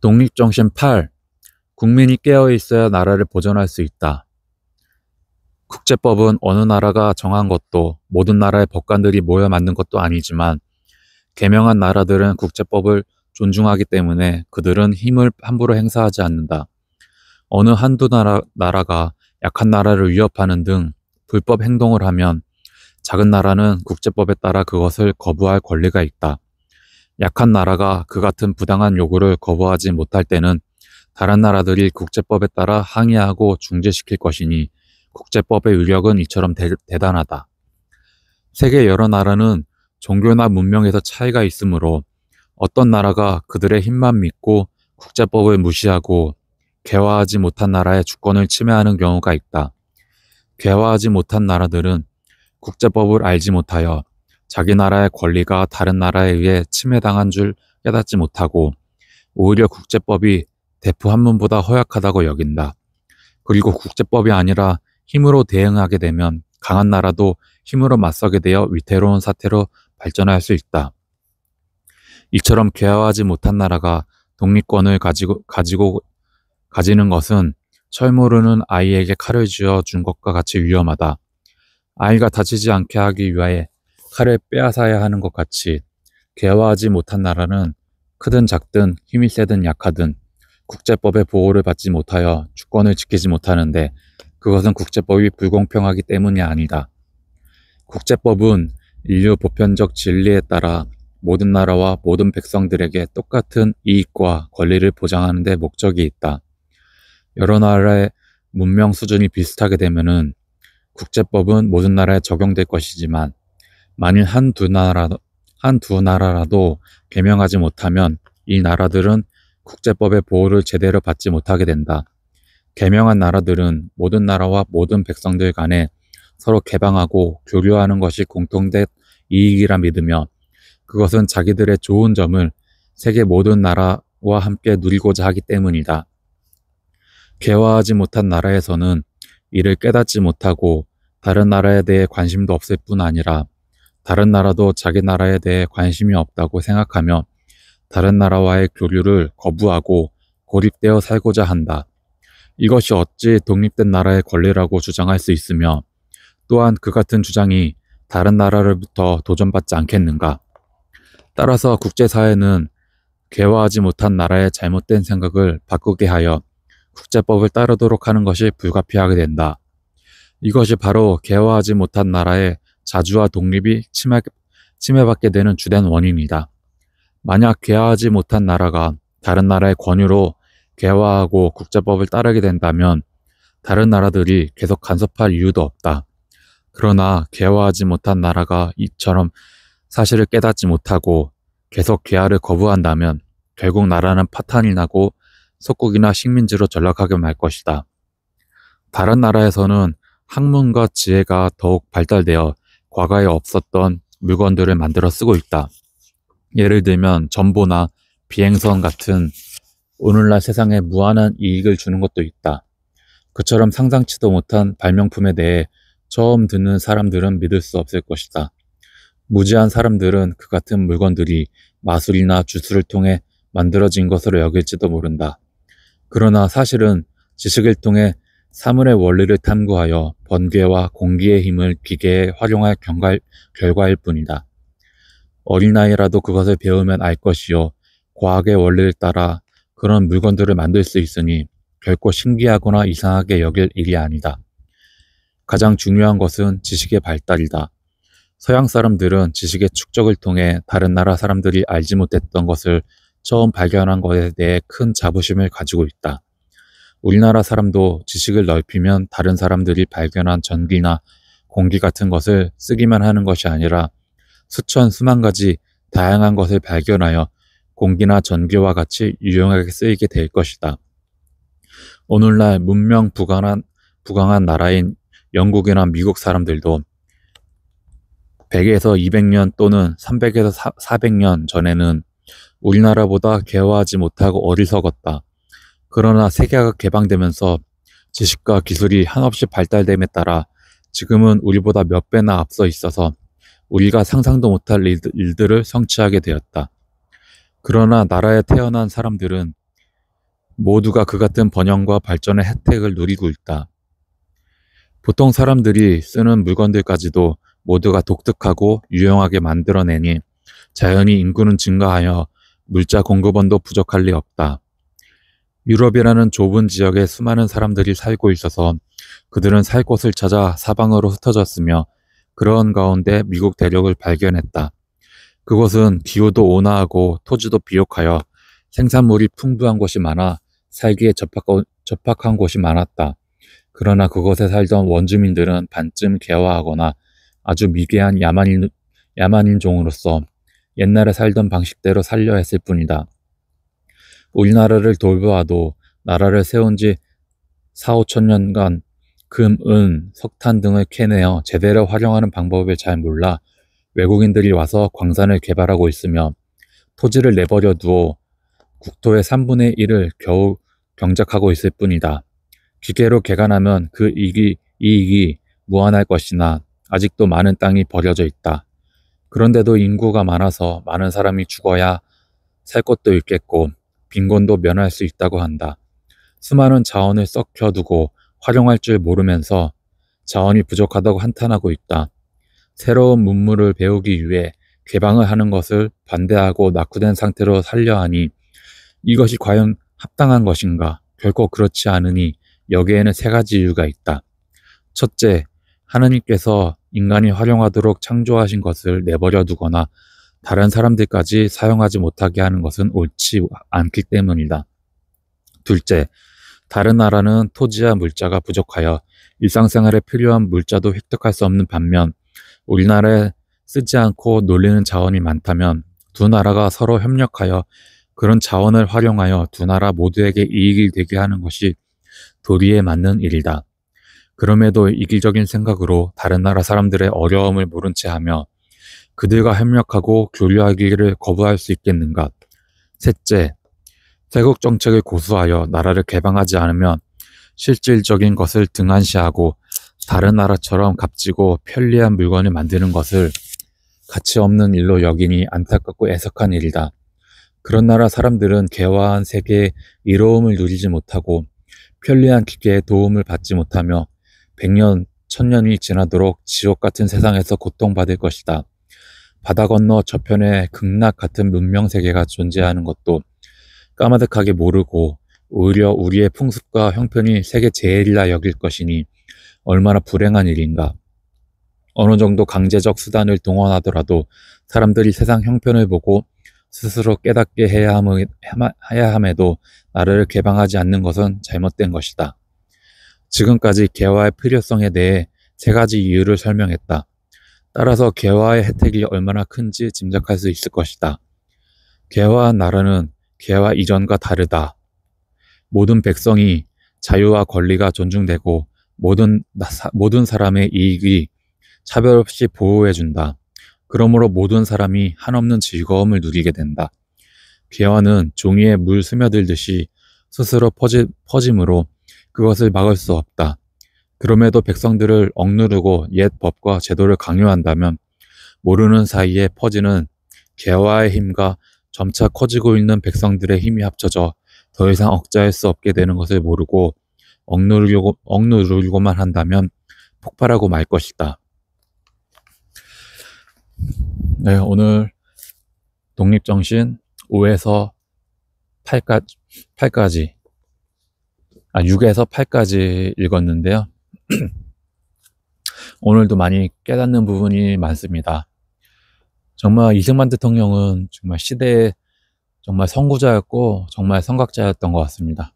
독립정신 8. 국민이 깨어있어야 나라를 보존할 수 있다. 국제법은 어느 나라가 정한 것도 모든 나라의 법관들이 모여 만든 것도 아니지만 개명한 나라들은 국제법을 존중하기 때문에 그들은 힘을 함부로 행사하지 않는다. 어느 한두 나라가 약한 나라를 위협하는 등 불법 행동을 하면 작은 나라는 국제법에 따라 그것을 거부할 권리가 있다. 약한 나라가 그 같은 부당한 요구를 거부하지 못할 때는 다른 나라들이 국제법에 따라 항의하고 중재시킬 것이니 국제법의 위력은 이처럼 대단하다. 세계 여러 나라는 종교나 문명에서 차이가 있으므로 어떤 나라가 그들의 힘만 믿고 국제법을 무시하고 개화하지 못한 나라의 주권을 침해하는 경우가 있다. 개화하지 못한 나라들은 국제법을 알지 못하여 자기 나라의 권리가 다른 나라에 의해 침해당한 줄 깨닫지 못하고 오히려 국제법이 대포 한문보다 허약하다고 여긴다. 그리고 국제법이 아니라 힘으로 대응하게 되면 강한 나라도 힘으로 맞서게 되어 위태로운 사태로 발전할 수 있다. 이처럼 개화하지 못한 나라가 독립권을 가지는 것은 철 모르는 아이에게 칼을 쥐어 준 것과 같이 위험하다. 아이가 다치지 않게 하기 위해 칼을 빼앗아야 하는 것 같이 개화하지 못한 나라는 크든 작든 힘이 세든 약하든 국제법의 보호를 받지 못하여 주권을 지키지 못하는데 그것은 국제법이 불공평하기 때문이 아니다. 국제법은 인류 보편적 진리에 따라 모든 나라와 모든 백성들에게 똑같은 이익과 권리를 보장하는 데 목적이 있다. 여러 나라의 문명 수준이 비슷하게 되면은 국제법은 모든 나라에 적용될 것이지만 만일 한두 나라라도 개명하지 못하면 이 나라들은 국제법의 보호를 제대로 받지 못하게 된다. 개명한 나라들은 모든 나라와 모든 백성들 간에 서로 개방하고 교류하는 것이 공통된 이익이라 믿으며 그것은 자기들의 좋은 점을 세계 모든 나라와 함께 누리고자 하기 때문이다. 개화하지 못한 나라에서는 이를 깨닫지 못하고 다른 나라에 대해 관심도 없을 뿐 아니라 다른 나라도 자기 나라에 대해 관심이 없다고 생각하며 다른 나라와의 교류를 거부하고 고립되어 살고자 한다. 이것이 어찌 독립된 나라의 권리라고 주장할 수 있으며 또한 그 같은 주장이 다른 나라로부터 도전받지 않겠는가. 따라서 국제사회는 개화하지 못한 나라의 잘못된 생각을 바꾸게 하여 국제법을 따르도록 하는 것이 불가피하게 된다. 이것이 바로 개화하지 못한 나라의 자주와 독립이 침해받게 되는 주된 원인이다. 만약 개화하지 못한 나라가 다른 나라의 권유로 개화하고 국제법을 따르게 된다면 다른 나라들이 계속 간섭할 이유도 없다. 그러나 개화하지 못한 나라가 이처럼 사실을 깨닫지 못하고 계속 개화를 거부한다면 결국 나라는 파탄이 나고 속국이나 식민지로 전락하게 말 것이다. 다른 나라에서는 학문과 지혜가 더욱 발달되어 과거에 없었던 물건들을 만들어 쓰고 있다. 예를 들면 전보나 비행선 같은 오늘날 세상에 무한한 이익을 주는 것도 있다. 그처럼 상상치도 못한 발명품에 대해 처음 듣는 사람들은 믿을 수 없을 것이다. 무지한 사람들은 그 같은 물건들이 마술이나 주술을 통해 만들어진 것으로 여길지도 모른다. 그러나 사실은 지식을 통해 사물의 원리를 탐구하여 번개와 공기의 힘을 기계에 활용할 결과일 뿐이다. 어린아이라도 그것을 배우면 알 것이요. 과학의 원리를 따라 그런 물건들을 만들 수 있으니 결코 신기하거나 이상하게 여길 일이 아니다. 가장 중요한 것은 지식의 발달이다. 서양 사람들은 지식의 축적을 통해 다른 나라 사람들이 알지 못했던 것을 처음 발견한 것에 대해 큰 자부심을 가지고 있다. 우리나라 사람도 지식을 넓히면 다른 사람들이 발견한 전기나 공기 같은 것을 쓰기만 하는 것이 아니라 수천 수만 가지 다양한 것을 발견하여 공기나 전기와 같이 유용하게 쓰이게 될 것이다. 오늘날 문명 부강한 나라인 영국이나 미국 사람들도 100에서 200년 또는 300에서 400년 전에는 우리나라보다 개화하지 못하고 어리석었다. 그러나 세계가 개방되면서 지식과 기술이 한없이 발달됨에 따라 지금은 우리보다 몇 배나 앞서 있어서 우리가 상상도 못할 일들을 성취하게 되었다. 그러나 나라에 태어난 사람들은 모두가 그 같은 번영과 발전의 혜택을 누리고 있다. 보통 사람들이 쓰는 물건들까지도 모두가 독특하고 유용하게 만들어내니 자연히 인구는 증가하여 물자 공급원도 부족할 리 없다. 유럽이라는 좁은 지역에 수많은 사람들이 살고 있어서 그들은 살 곳을 찾아 사방으로 흩어졌으며 그런 가운데 미국 대륙을 발견했다. 그곳은 기후도 온화하고 토지도 비옥하여 생산물이 풍부한 곳이 많아 살기에 적합한 곳이 많았다. 그러나 그곳에 살던 원주민들은 반쯤 개화하거나 아주 미개한 야만인종으로서 옛날에 살던 방식대로 살려 했을 뿐이다. 우리나라를 돌보아도 나라를 세운 지 4, 5천 년간 금, 은, 석탄 등을 캐내어 제대로 활용하는 방법을 잘 몰라 외국인들이 와서 광산을 개발하고 있으며 토지를 내버려 두어 국토의 3분의 1을 겨우 경작하고 있을 뿐이다. 기계로 개간하면 그 이익이 무한할 것이나 아직도 많은 땅이 버려져 있다. 그런데도 인구가 많아서 많은 사람이 죽어야 살 곳도 있겠고 빈곤도 면할 수 있다고 한다. 수많은 자원을 썩혀두고 활용할 줄 모르면서 자원이 부족하다고 한탄하고 있다. 새로운 문물을 배우기 위해 개방을 하는 것을 반대하고 낙후된 상태로 살려 하니 이것이 과연 합당한 것인가? 결코 그렇지 않으니 여기에는 세 가지 이유가 있다. 첫째, 하느님께서 인간이 활용하도록 창조하신 것을 내버려 두거나 다른 사람들까지 사용하지 못하게 하는 것은 옳지 않기 때문이다. 둘째, 다른 나라는 토지와 물자가 부족하여 일상생활에 필요한 물자도 획득할 수 없는 반면 우리나라에 쓰지 않고 놀리는 자원이 많다면 두 나라가 서로 협력하여 그런 자원을 활용하여 두 나라 모두에게 이익이 되게 하는 것이 도리에 맞는 일이다. 그럼에도 이기적인 생각으로 다른 나라 사람들의 어려움을 모른 채 하며 그들과 협력하고 교류하기를 거부할 수 있겠는가? 셋째, 세국 정책을 고수하여 나라를 개방하지 않으면 실질적인 것을 등한시하고 다른 나라처럼 값지고 편리한 물건을 만드는 것을 가치 없는 일로 여기니 안타깝고 애석한 일이다. 그런 나라 사람들은 개화한 세계의 이로움을 누리지 못하고 편리한 기계의 도움을 받지 못하며 100년, 1000년이 지나도록 지옥 같은 세상에서 고통받을 것이다. 바다 건너 저편에 극락 같은 문명 세계가 존재하는 것도 까마득하게 모르고 오히려 우리의 풍습과 형편이 세계 제일이라 여길 것이니 얼마나 불행한 일인가. 어느 정도 강제적 수단을 동원하더라도 사람들이 세상 형편을 보고 스스로 깨닫게 해야 함에도 나라를 개방하지 않는 것은 잘못된 것이다. 지금까지 개화의 필요성에 대해 세 가지 이유를 설명했다. 따라서 개화의 혜택이 얼마나 큰지 짐작할 수 있을 것이다. 개화한 나라는 개화 이전과 다르다. 모든 백성이 자유와 권리가 존중되고 모든 사람의 이익이 차별 없이 보호해준다. 그러므로 모든 사람이 한없는 즐거움을 누리게 된다. 개화는 종이에 물 스며들듯이 스스로 퍼짐으로 그것을 막을 수 없다. 그럼에도 백성들을 억누르고 옛 법과 제도를 강요한다면 모르는 사이에 퍼지는 개화의 힘과 점차 커지고 있는 백성들의 힘이 합쳐져 더 이상 억제할 수 없게 되는 것을 모르고 억누르고만 한다면 폭발하고 말 것이다. 네, 오늘 독립정신 5에서 8까지 6에서 8까지 읽었는데요. 오늘도 많이 깨닫는 부분이 많습니다. 정말 이승만 대통령은 정말 시대의 정말 선구자였고 정말 선각자였던 것 같습니다.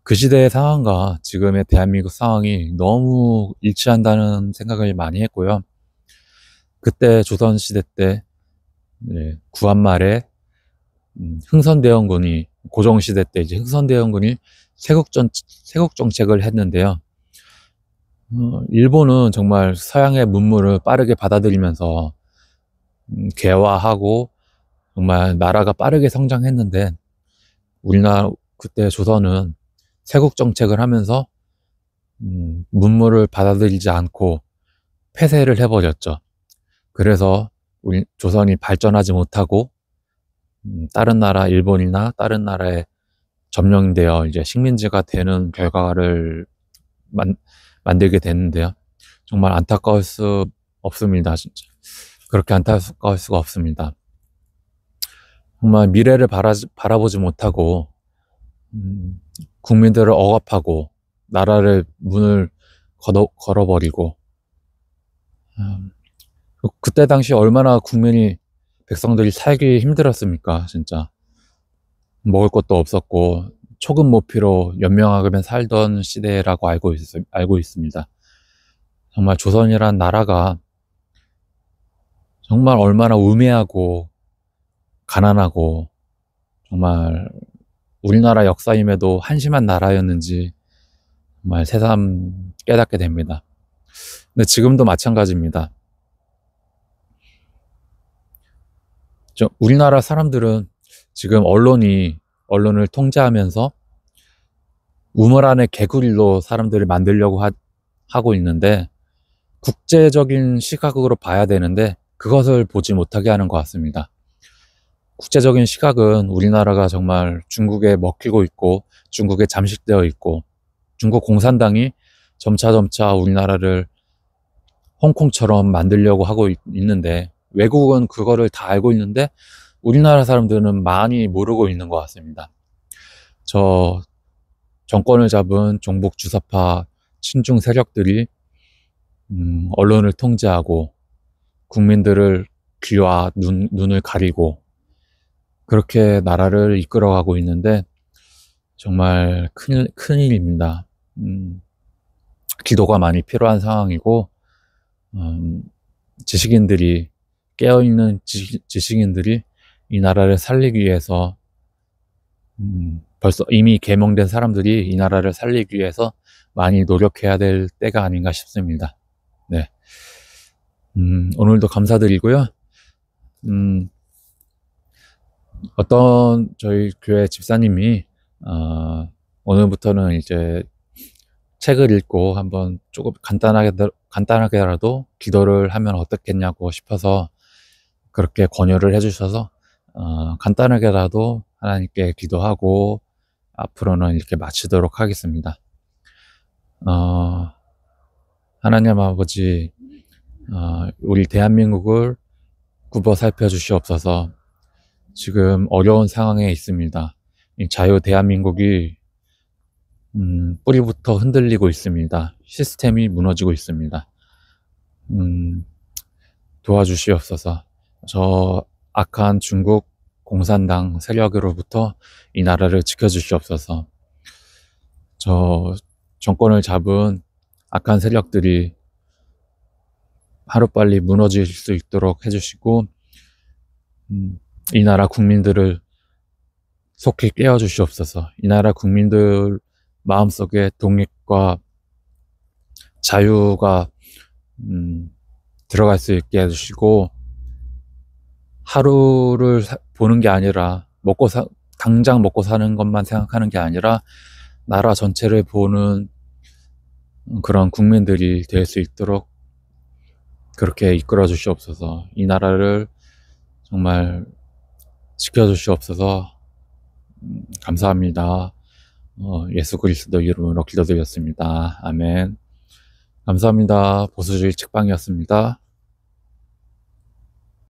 그 시대의 상황과 지금의 대한민국 상황이 너무 일치한다는 생각을 많이 했고요. 그때 조선시대 때 구한말에 흥선대원군이 고종시대 때 이제 흥선대원군이 세국 정책을 했는데요. 일본은 정말 서양의 문물을 빠르게 받아들이면서 개화하고 정말 나라가 빠르게 성장했는데 우리나라 그때 조선은 세국 정책을 하면서 문물을 받아들이지 않고 폐쇄를 해버렸죠. 그래서 우리 조선이 발전하지 못하고 다른 나라 일본이나 다른 나라의 점령되어 이제 식민지가 되는 결과를 만들게 되는데요. 정말 안타까울 수 없습니다. 진짜 그렇게 안타까울 수가 없습니다. 정말 미래를 바라보지 못하고 국민들을 억압하고 나라를 문을 걸어버리고 그때 당시 얼마나 백성들이 살기 힘들었습니까? 진짜 먹을 것도 없었고 초급 모피로 연명하게 살던 시대라고 알고 있습니다. 정말 조선이란 나라가 정말 얼마나 우매하고 가난하고 정말 우리나라 역사임에도 한심한 나라였는지 정말 새삼 깨닫게 됩니다. 근데 지금도 마찬가지입니다. 우리나라 사람들은 지금 언론을 통제하면서 우물 안의 개구리로 사람들을 만들려고 하고 있는데 국제적인 시각으로 봐야 되는데 그것을 보지 못하게 하는 것 같습니다. 국제적인 시각은 우리나라가 정말 중국에 먹히고 있고 중국에 잠식되어 있고 중국 공산당이 점차 우리나라를 홍콩처럼 만들려고 하고 있는데 외국은 그거를 다 알고 있는데 우리나라 사람들은 많이 모르고 있는 것 같습니다. 저 정권을 잡은 종북 주사파 친중 세력들이 언론을 통제하고 국민들을 귀와 눈을 가리고 그렇게 나라를 이끌어가고 있는데 정말 큰일입니다. 기도가 많이 필요한 상황이고 깨어있는 지식인들이 이 나라를 살리기 위해서 벌써 이미 계몽된 사람들이 이 나라를 살리기 위해서 많이 노력해야 될 때가 아닌가 싶습니다. 네. 오늘도 감사드리고요. 어떤 저희 교회 집사님이 오늘부터는 이제 책을 읽고 한번 조금 간단하게라도 기도를 하면 어떻겠냐고 싶어서 그렇게 권유를 해주셔서 간단하게라도 하나님께 기도하고 앞으로는 이렇게 마치도록 하겠습니다. 하나님 아버지, 우리 대한민국을 굽어 살펴주시옵소서. 지금 어려운 상황에 있습니다. 이 자유 대한민국이 뿌리부터 흔들리고 있습니다. 시스템이 무너지고 있습니다. 도와주시옵소서. 저 악한 중국 공산당 세력으로부터 이 나라를 지켜주시옵소서. 저 정권을 잡은 악한 세력들이 하루빨리 무너질 수 있도록 해주시고 이 나라 국민들을 속히 깨워주시옵소서. 이 나라 국민들 마음속에 독립과 자유가 들어갈 수 있게 해주시고 하루를 보는 게 아니라 당장 먹고 사는 것만 생각하는 게 아니라 나라 전체를 보는 그런 국민들이 될 수 있도록 그렇게 이끌어 주시옵소서. 이 나라를 정말 지켜 주시옵소서. 감사합니다. 예수 그리스도 이름으로 기도드렸습니다. 아멘. 감사합니다. 보수주의 책방이었습니다.